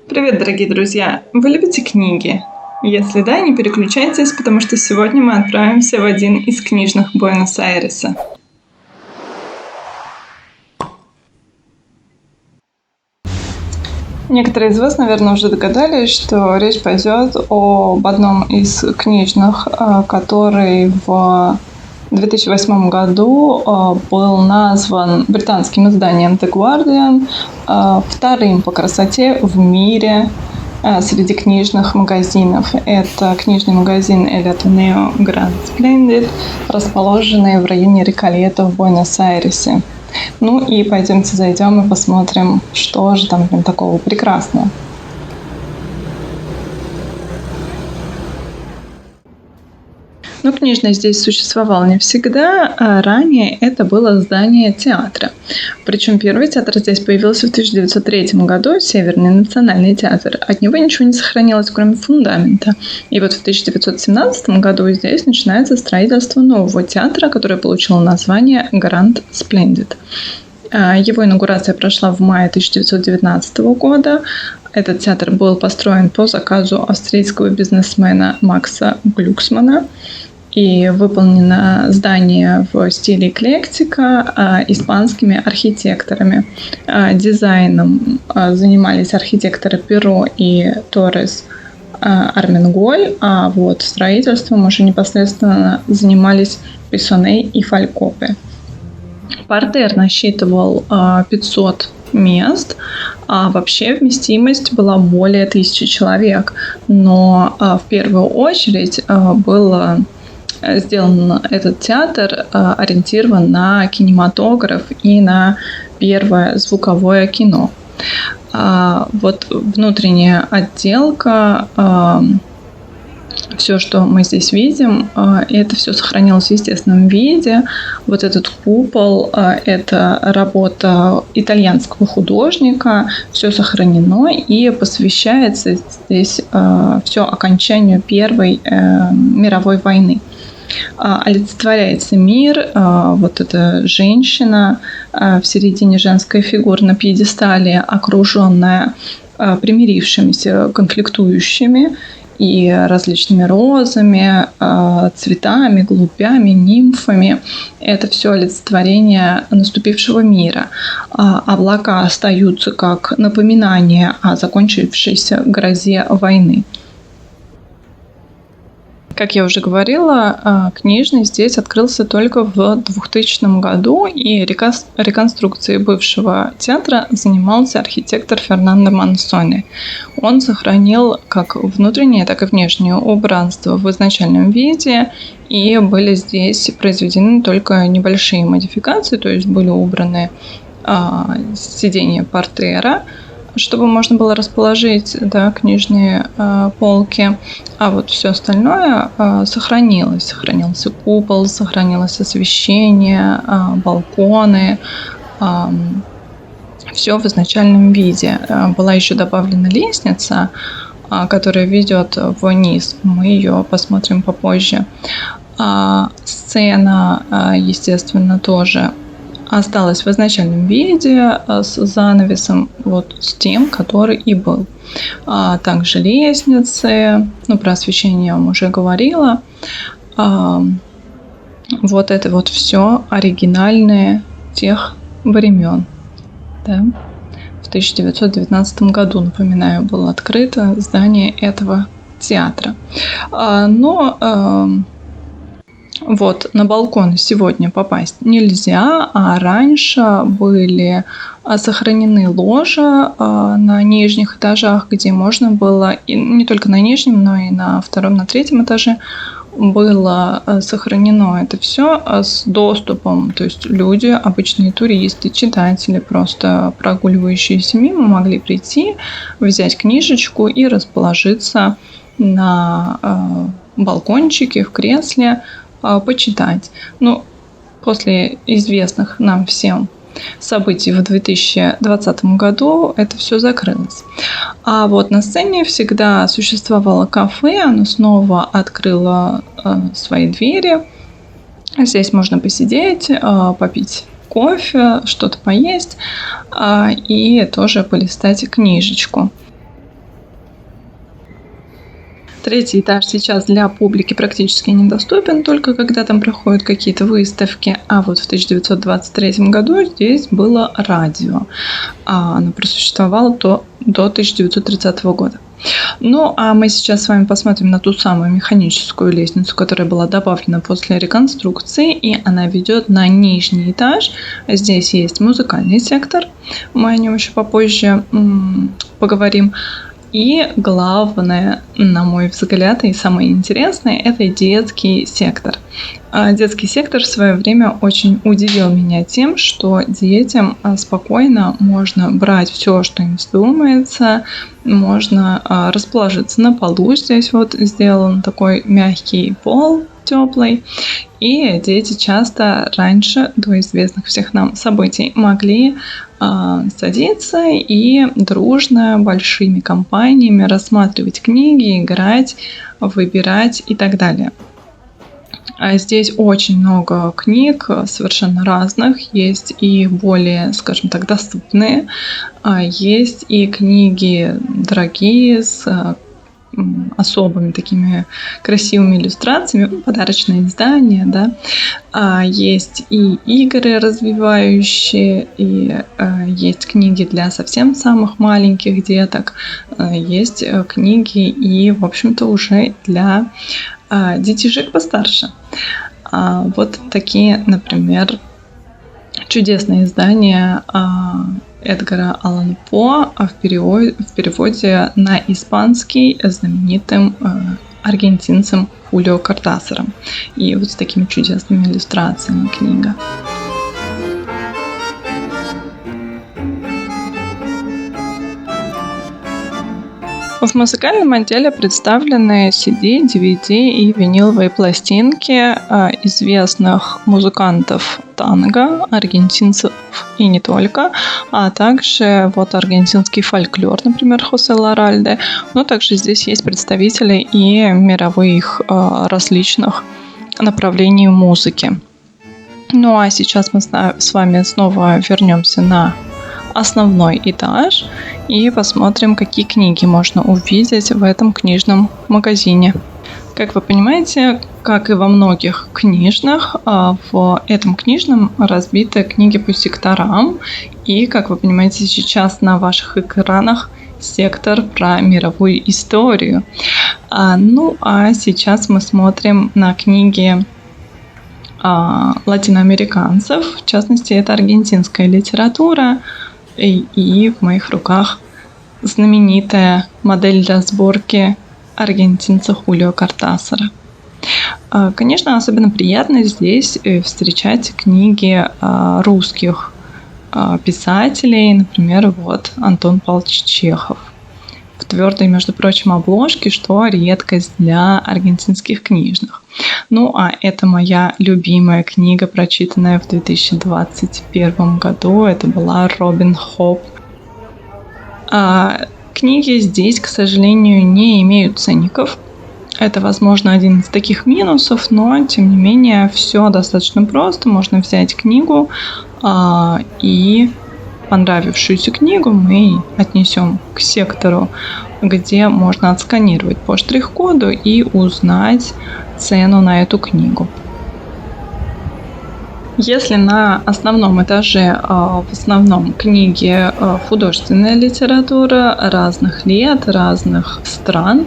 Привет, дорогие друзья! Вы любите книги? Если да, не переключайтесь, потому что сегодня мы отправимся в один из книжных Буэнос-Айреса. Некоторые из вас, наверное, уже догадались, что речь пойдет об одном из книжных, который в 2008 году был назван британским изданием The Guardian вторым по красоте в мире среди книжных магазинов. Это книжный магазин El Ateneo Grand Splendid, расположенный в районе Реколета в Буэнос-Айресе. Ну и пойдемте зайдем и посмотрим, что же там такого прекрасного. Но книжный здесь существовал не всегда, а ранее это было здание театра. Причем первый театр здесь появился в 1903 году, Северный национальный театр. От него ничего не сохранилось, кроме фундамента. И вот в 1917 году здесь начинается строительство нового театра, которое получило название Grand Splendid. Его инаугурация прошла в мае 1919 года. Этот театр был построен по заказу австрийского бизнесмена Макса Глюксмана. И выполнено здание в стиле эклектика испанскими архитекторами. Дизайном занимались архитекторы Перо и Торрес Арменголь, а вот строительством уже непосредственно занимались Писсоне и Фалькопе. Портер насчитывал 500 мест, а вообще вместимость была более 1000 человек. Но в первую очередь было сделан этот театр, ориентирован на кинематограф и на первое звуковое кино. Вот внутренняя отделка, все, что мы здесь видим, это все сохранилось в естественном виде. Вот этот купол – это работа итальянского художника. Все сохранено и посвящается здесь все окончанию Первой мировой войны. Олицетворяется мир, вот эта женщина в середине, женская фигура на пьедестале, окруженная примирившимися конфликтующими и различными розами, цветами, голубями, нимфами. Это все олицетворение наступившего мира. Облака остаются как напоминание о закончившейся грозе войны. Как я уже говорила, книжный здесь открылся только в 2000 году, и реконструкцией бывшего театра занимался архитектор Фернандо Мансони. Он сохранил как внутреннее, так и внешнее убранство в изначальном виде, и были здесь произведены только небольшие модификации, то есть были убраны сиденья портера, чтобы можно было расположить книжные полки, а вот все остальное сохранилось. Сохранился купол, сохранилось освещение, балконы, все в изначальном виде. Была еще добавлена лестница, которая ведет вниз. Мы ее посмотрим попозже. Сцена, естественно, тоже осталась в изначальном виде с занавесом, вот с тем, который и был. Также лестницы, про освещение я вам уже говорила. Вот это вот все оригинальное тех времен. Да? В 1919 году, напоминаю, было открыто здание этого театра. Вот на балкон сегодня попасть нельзя, а раньше были сохранены ложа на нижних этажах, где можно было, и не только на нижнем, но и на втором, на третьем этаже было сохранено это все с доступом. То есть люди, обычные туристы, читатели, просто прогуливающиеся мимо, могли прийти, взять книжечку и расположиться на балкончике, в кресле, почитать. После известных нам всем событий в 2020 году это все закрылось. А вот на сцене всегда существовало кафе, оно снова открыло свои двери. Здесь можно посидеть, попить кофе, что-то поесть и тоже полистать книжечку. Третий этаж сейчас для публики практически недоступен, только когда там проходят какие-то выставки. А вот в 1923 году здесь было радио. Оно просуществовало до 1930 года. Ну, а мы сейчас с вами посмотрим на ту самую механическую лестницу, которая была добавлена после реконструкции, и она ведет на нижний этаж. Здесь есть музыкальный сектор, мы о нем еще попозже поговорим. И главное, на мой взгляд, и самое интересное, это детский сектор. Детский сектор в свое время очень удивил меня тем, что детям спокойно можно брать все, что им вздумается, можно расположиться на полу. Здесь вот сделан такой мягкий пол, теплый. И дети часто раньше, до известных всех нам событий, могли садиться и дружно большими компаниями рассматривать книги, играть, выбирать и так далее. Здесь очень много книг совершенно разных, есть и более, скажем так, доступные, есть и книги дорогие с особыми такими красивыми иллюстрациями, подарочные издания, да. Есть и игры развивающие, и есть книги для совсем самых маленьких деток, есть книги и, в общем-то, уже для детишек постарше. Вот такие, например, чудесные издания Эдгара Аллана По в переводе на испанский знаменитым аргентинцем Хулио Кортасаром. И вот с такими чудесными иллюстрациями книга. В музыкальном отделе представлены CD, DVD и виниловые пластинки известных музыкантов танго, аргентинцев и не только, а также вот аргентинский фольклор, например, Хосе Лоральде. Но также здесь есть представители и мировых различных направлений музыки. Ну а сейчас мы с вами снова вернемся на основной этаж и посмотрим, какие книги можно увидеть в этом книжном магазине. Как вы понимаете, как и во многих книжных, в этом книжном разбиты книги по секторам. И, как вы понимаете, сейчас на ваших экранах сектор про мировую историю. Ну, а сейчас мы смотрим на книги латиноамериканцев. В частности, это аргентинская литература. И в моих руках знаменитая модель для сборки аргентинца Хулио Кортасара. Конечно, особенно приятно здесь встречать книги русских писателей, например, вот Антон Павлович Чехов. В твердой, между прочим, обложке, что редкость для аргентинских книжных. Ну, а это моя любимая книга, прочитанная в 2021 году. Это была Робин Хоп. Книги здесь, к сожалению, не имеют ценников. Это, возможно, один из таких минусов, но, тем не менее, все достаточно просто. Можно взять книгу и понравившуюся книгу мы отнесем к сектору, где можно отсканировать по штрих-коду и узнать цену на эту книгу. Если на основном этаже в основном книги художественная литература разных лет, разных стран,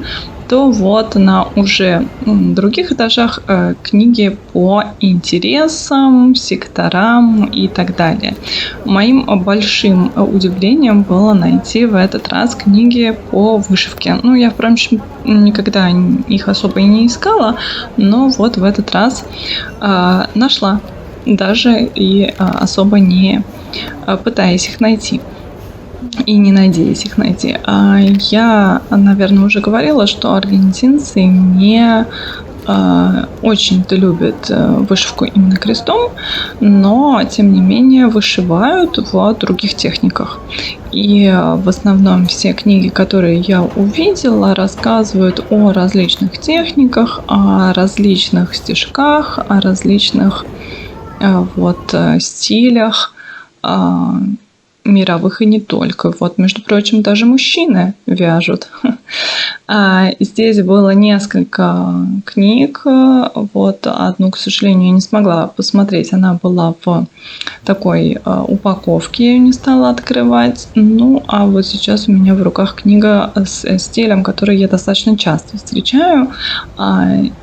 то вот на уже других этажах книги по интересам, секторам и так далее. Моим большим удивлением было найти в этот раз книги по вышивке. Ну, я, впрочем, никогда их особо и не искала, но вот в этот раз нашла, даже и особо не пытаясь их найти. И не надеясь их найти. Я, наверное, уже говорила, что аргентинцы не очень-то любят вышивку именно крестом, но, тем не менее, вышивают в других техниках. И в основном все книги, которые я увидела, рассказывают о различных техниках, о различных стежках, о различных стилях, мировых и не только. Вот, между прочим, даже мужчины вяжут. Здесь было несколько книг. Вот одну, к сожалению, я не смогла посмотреть. Она была в такой упаковке, я ее не стала открывать. Ну, а вот сейчас у меня в руках книга с стилем, который я достаточно часто встречаю.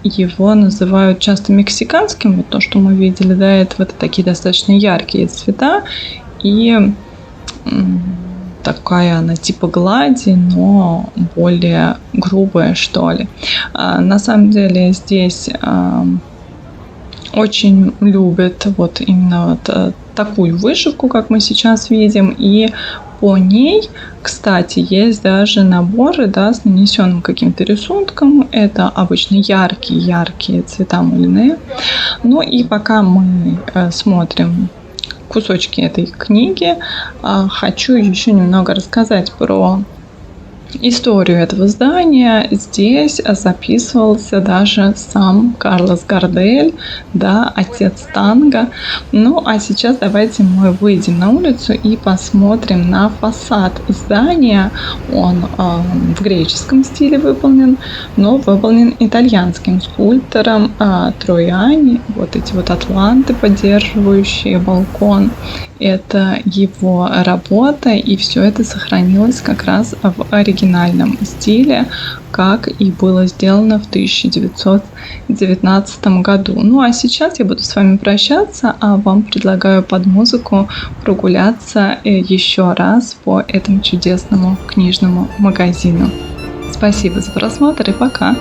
Его называют часто мексиканским. Вот то, что мы видели до этого, это такие достаточно яркие цвета. И такая она типа глади, но более грубая, что ли. На самом деле здесь очень любят вот именно вот такую вышивку, как мы сейчас видим, и по ней, кстати, есть даже наборы, да, с нанесенным каким-то рисунком. Это обычно яркие цвета мулине. Ну и пока мы смотрим кусочки этой книги, хочу еще немного рассказать про историю этого здания. Здесь записывался даже сам Карлос Гардель, да, отец танго. Ну, а сейчас давайте мы выйдем на улицу и посмотрим на фасад здания. Он в греческом стиле выполнен, но выполнен итальянским скульптором Трояни. Вот эти вот атланты, поддерживающие балкон, это его работа, и все это сохранилось как раз в оригинальном стиле, как и было сделано в 1919 году. Ну а сейчас я буду с вами прощаться, а вам предлагаю под музыку прогуляться еще раз по этому чудесному книжному магазину. Спасибо за просмотр и пока!